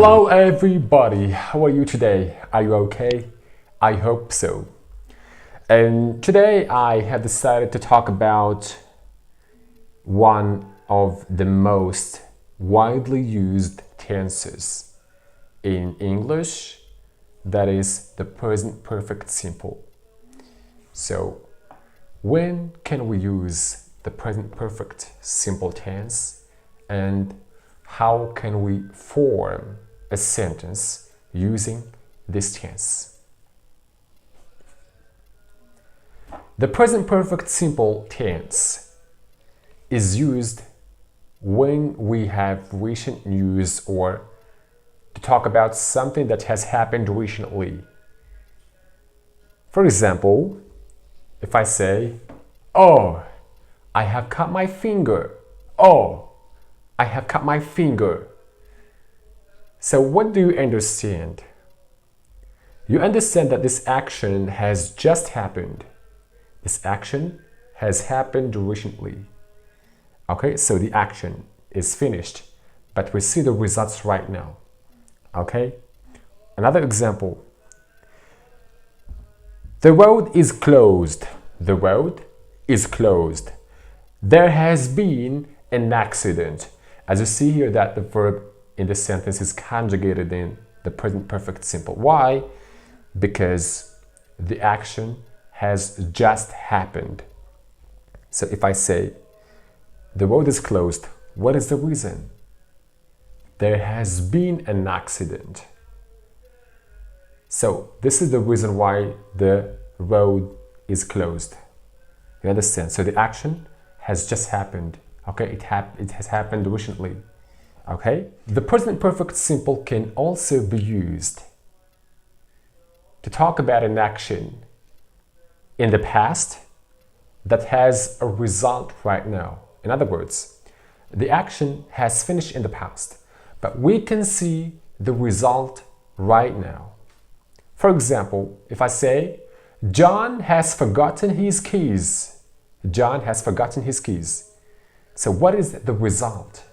Hello everybody, how are you today? Are you okay? I hope so. And today I have decided to talk about one of the most widely used tenses in English, that is the present perfect simple. So, when can we use the present perfect simple tense, and how can we form a sentence using this tense? The present perfect simple tense is used when we have recent news or to talk about something that has happened recently. For example, if I say, "Oh, I have cut my finger." "Oh, I have cut my finger." So what do you understand? You understand that this action has just happened. This action has happened recently. Okay, so the action is finished, but we see the results right now. Okay, another example. The road is closed. The road is closed. There has been an accident. As you see here that the verb in the sentence is conjugated in the present perfect simple. Why? Because the action has just happened. So if I say, the road is closed, what is the reason? There has been an accident. So this is the reason why the road is closed. You understand? So the action has just happened. Okay, it has happened recently. Okay, the present perfect simple can also be used to talk about an action in the past that has a result right now. In other words, the action has finished in the past, but we can see the result right now. For example, if I say, John has forgotten his keys. John has forgotten his keys. So what is the result?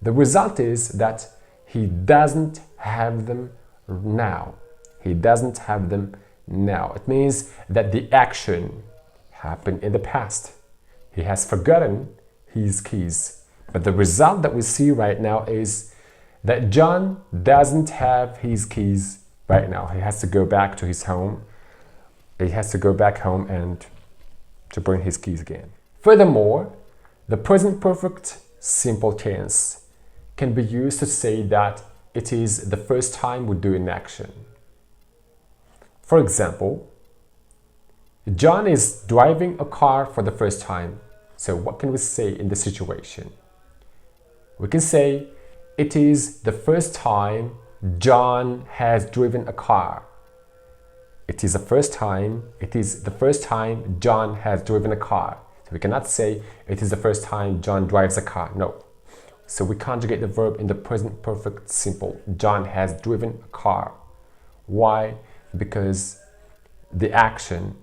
The result is that he doesn't have them now. He doesn't have them now. It means that the action happened in the past. He has forgotten his keys. But the result that we see right now is that John doesn't have his keys right now. He has to go back to his home. He has to go back home and to bring his keys again. Furthermore, the present perfect simple tense can be used to say that it is the first time we do an action. For example, John is driving a car for the first time. So what can we say in this situation? We can say it is the first time John has driven a car. It is the first time John has driven a car. So we cannot say it is the first time John drives a car. No. So we conjugate the verb in the present perfect simple. John has driven a car. Why? Because the action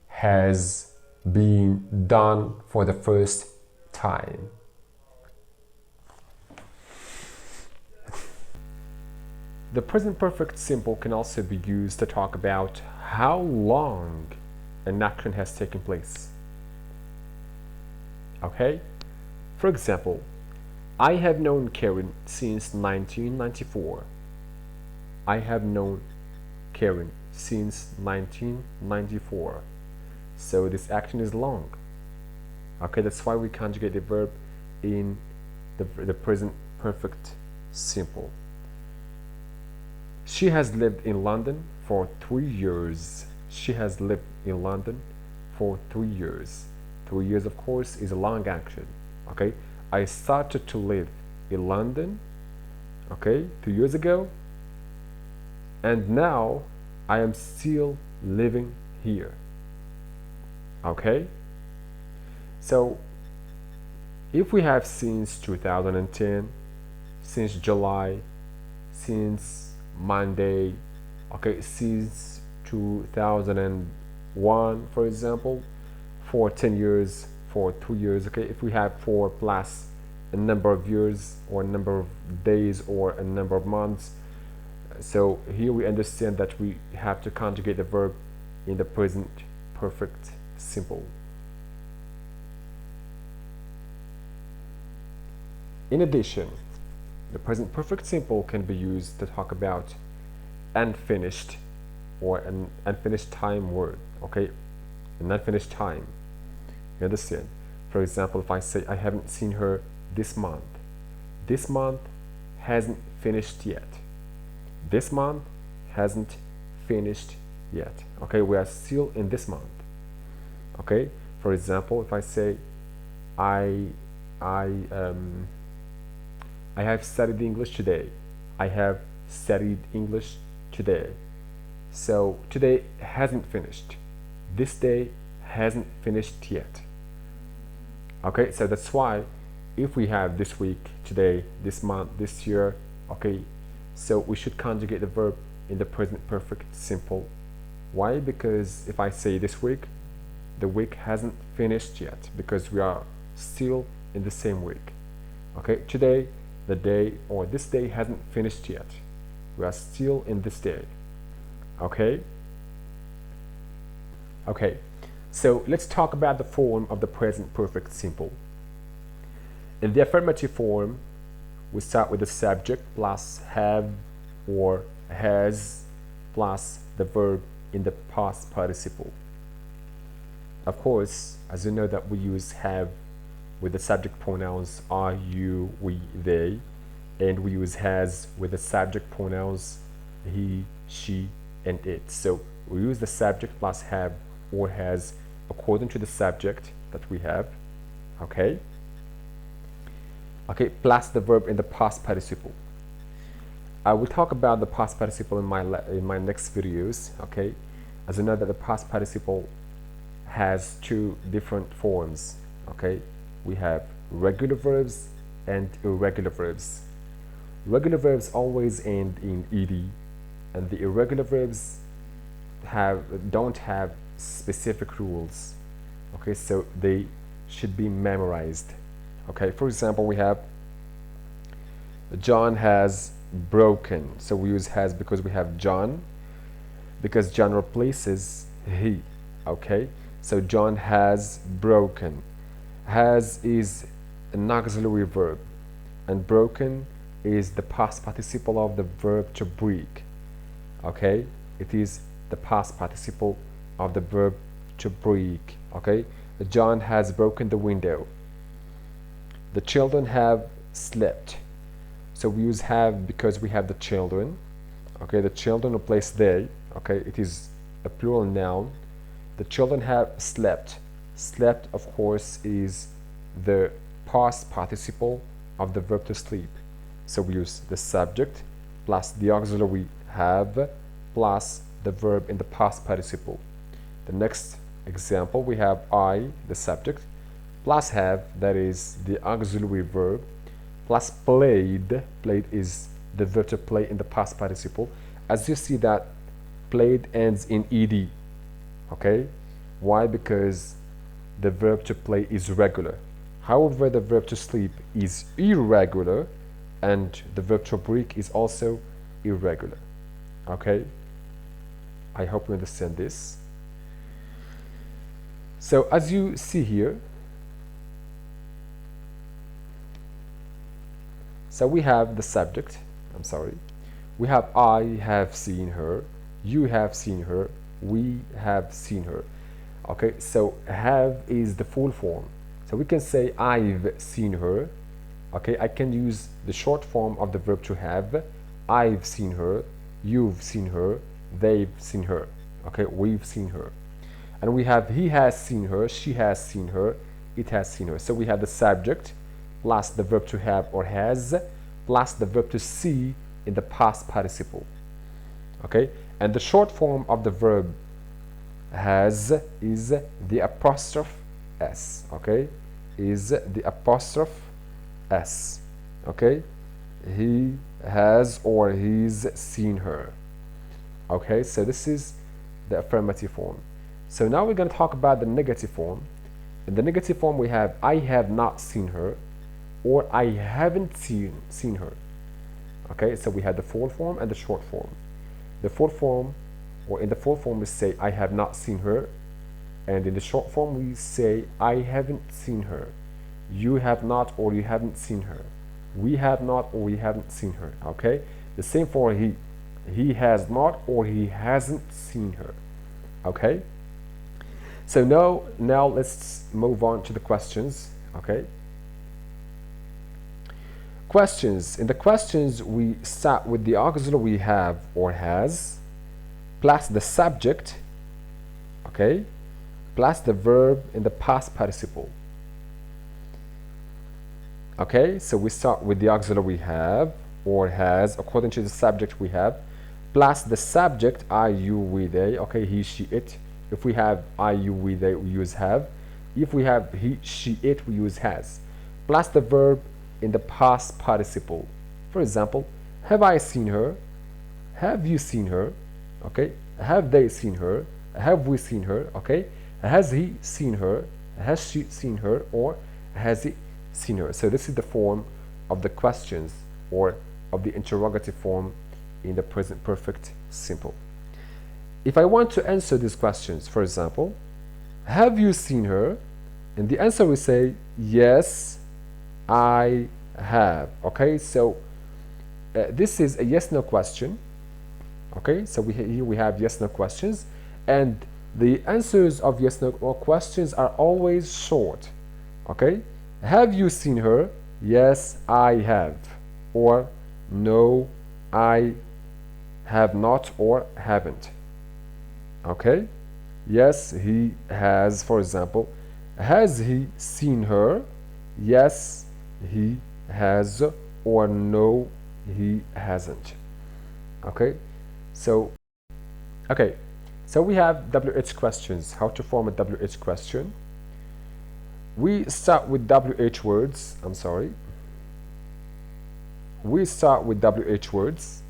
has been done for the first time. The present perfect simple can also be used to talk about how long an action has taken place. Okay? For example, I have known Karen since 1994. I have known Karen since 1994. So this action is long. Okay, that's why we conjugate the verb in the present perfect simple. She has lived in London for 3 years. She has lived in London for 3 years. 3 years, of course, is a long action. Okay, I started to live in London, okay, 2 years ago, and now I am still living here. Okay, so if we have since 2010, since July, since Monday, okay, since 2001, for example, for 10 years, for 2 years, okay, if we have 4 plus a number of years or a number of days or a number of months. So here we understand that we have to conjugate the verb in the present perfect simple. In addition, the present perfect simple can be used to talk about unfinished or an unfinished time word, okay? An unfinished time. You understand? For example, if I say I haven't seen her this month hasn't finished yet. This month hasn't finished yet. Okay, we are still in this month. Okay, for example, if I say I have studied English today. I have studied English today. So today hasn't finished. This day hasn't finished yet. Okay, so that's why if we have this week, today, this month, this year, okay, so we should conjugate the verb in the present perfect simple. Why? Because if I say this week, the week hasn't finished yet because we are still in the same week. Okay, today, the day or this day hasn't finished yet. We are still in this day. Okay? Okay, so let's talk about the form of the present perfect simple. In the affirmative form, we start with the subject plus have or has plus the verb in the past participle. Of course, as you know that we use have with the subject pronouns I, you, we, they, and we use has with the subject pronouns he, she, and it. So we use the subject plus have or has according to the subject that we have, okay? Okay, plus the verb in the past participle. I will talk about the past participle in my next videos, okay? As you know that the past participle has two different forms, okay? We have regular verbs and irregular verbs. Regular verbs always end in ed, and the irregular verbs don't have specific rules, okay? So they should be memorized. Okay, for example, we have John has broken. So we use has because we have John, because John replaces he. Okay, so John has broken. Has is an auxiliary verb, and broken is the past participle of the verb to break. Okay, it is the past participle of the verb to break. Okay, John has broken the window. The children have slept. So we use have because we have the children. Okay, the children replace they. Okay, it is a plural noun. The children have slept. Slept, of course, is the past participle of the verb to sleep. So we use the subject plus the auxiliary have plus the verb in the past participle. The next example, we have I, the subject, plus have, that is the auxiliary verb, plus played. Played is the verb to play in the past participle. As you see that played ends in ed. Okay, why? Because the verb to play is regular. However, the verb to sleep is irregular, and the verb to break is also irregular. Okay, I hope you understand this. So as you see here, so we have the subject, we have I have seen her, you have seen her, we have seen her. Okay, so have is the full form. So we can say I've seen her. Okay, I can use the short form of the verb to have. I've seen her, you've seen her, they've seen her. Okay, we've seen her. And we have he has seen her, she has seen her, it has seen her. So we have the subject plus the verb to have or has plus the verb to see in the past participle. Okay, and the short form of the verb has is the apostrophe s. Okay, is the apostrophe s. Okay, he has or he's seen her. Okay, so this is the affirmative form. So now we're going to talk about the negative form. In the negative form we have I have not seen her, or I haven't seen her. Okay, so we had the full form and the short form. The full form, or in the full form, we say I have not seen her, and in the short form we say I haven't seen her. You have not, or you haven't seen her. We have not, or we haven't seen her. Okay, the same for he. He has not, or he hasn't seen her. Okay, so now let's move on to the questions. Okay, questions. In the questions, we start with the auxiliary have or has, plus the subject, okay, plus the verb in the past participle. Okay, so we start with the auxiliary have or has according to the subject we have, plus the subject I, you, we, they. Okay, he, she, it. If we have I, you, we, they, we use have. If we have he, she, it, we use has. Plus the verb in the past participle. For example, have I seen her? Have you seen her? Okay, have they seen her? Have we seen her? Okay, has he seen her? Has she seen her? Or has he seen her? So this is the form of the questions, or of the interrogative form in the present perfect simple. If I want to answer these questions, for example, have you seen her? And the answer will say, yes, I have. Okay, so this is a yes-no question. Okay, so here we have yes-no questions, and the answers of yes-no questions are always short. Okay, have you seen her? Yes, I have. Or no, I have not or haven't. Okay, yes, he has. For example, has he seen her? Yes, he has. Or no, he hasn't. Okay, so we have WH questions. How to form a WH question? We start with WH words. We start with WH words,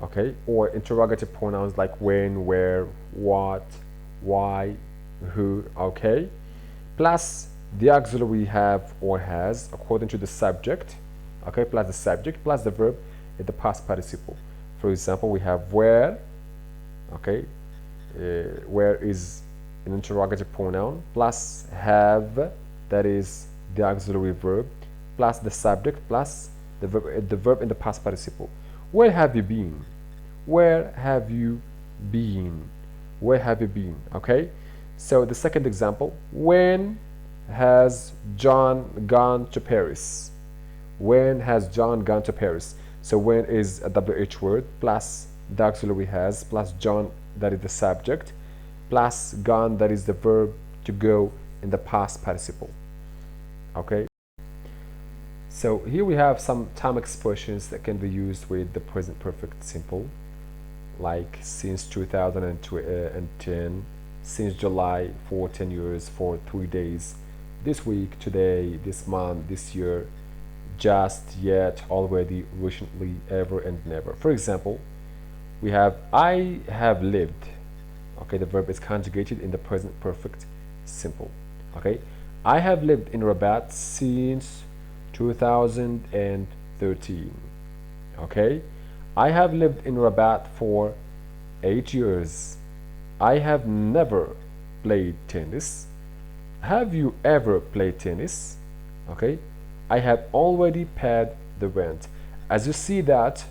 okay, or interrogative pronouns like when, where, what, why, who, okay, plus the auxiliary have or has according to the subject, okay, plus the subject, plus the verb in the past participle. For example, we have where, okay, where is an interrogative pronoun, plus have, that is the auxiliary verb, plus the subject, plus the verb in the past participle. Where have you been? Where have you been? Where have you been? Okay, so the second example, when has John gone to Paris? When has John gone to Paris? So when is a WH word, plus the auxiliary has, plus John, that is the subject, plus gone, that is the verb to go in the past participle. Okay, so here we have some time expressions that can be used with the present perfect simple, like since 2010, since July, for 10 years, for 3 days, this week, today, this month, this year, just, yet, already, recently, ever, and never. For example, we have I have lived. Okay, the verb is conjugated in the present perfect simple. Okay, I have lived in Rabat since 2013. Okay, I have lived in Rabat for 8 years. I have never played tennis. Have you ever played tennis? Okay, I have already paid the rent. As you see that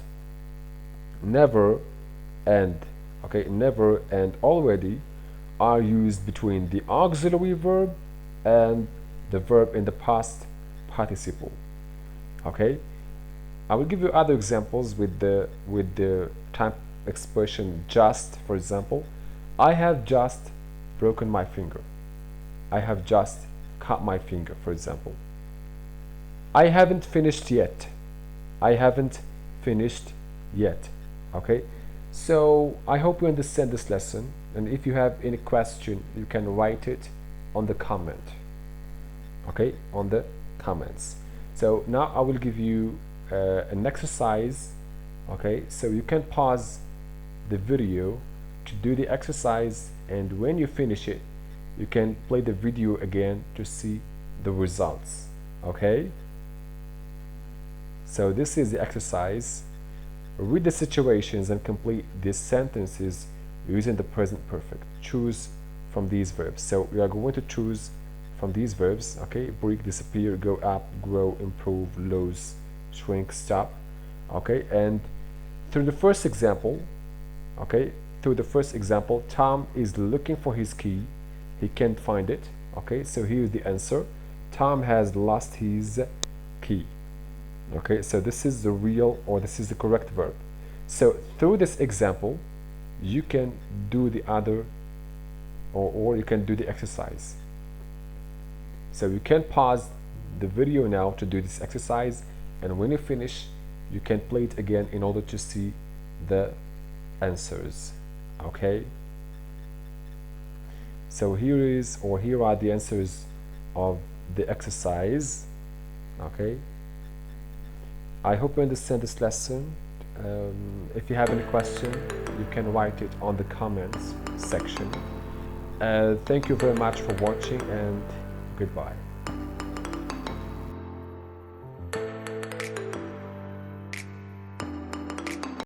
never and never and already are used between the auxiliary verb and the verb in the past participle. Okay, I will give you other examples with the time expression just. For example, I have just broken my finger. I have just cut my finger, for example. I haven't finished yet. I haven't finished yet. Okay, so I hope you understand this lesson, and if you have any question, you can write it on the comment. Okay, on the comments. So now I will give you an exercise. Okay, so you can pause the video to do the exercise, and when you finish it, you can play the video again to see the results. Okay. So this is the exercise. Read the situations and complete these sentences using the present perfect. Choose from these verbs. So we are going to choose from these verbs, okay? Break, disappear, go up, grow, improve, lose, shrink, stop, okay? And through the first example, okay, Tom is looking for his key. He can't find it, okay? So here's the answer. Tom has lost his key. Okay, so this is the real, or this is the correct verb. So through this example, you can do the other, or you can do the exercise. So you can pause the video now to do this exercise, and when you finish, you can play it again in order to see the answers. Okay, so here are the answers of the exercise. Okay, I hope you understand this lesson. If you have any question, you can write it on the comments section. Thank you very much for watching, and goodbye.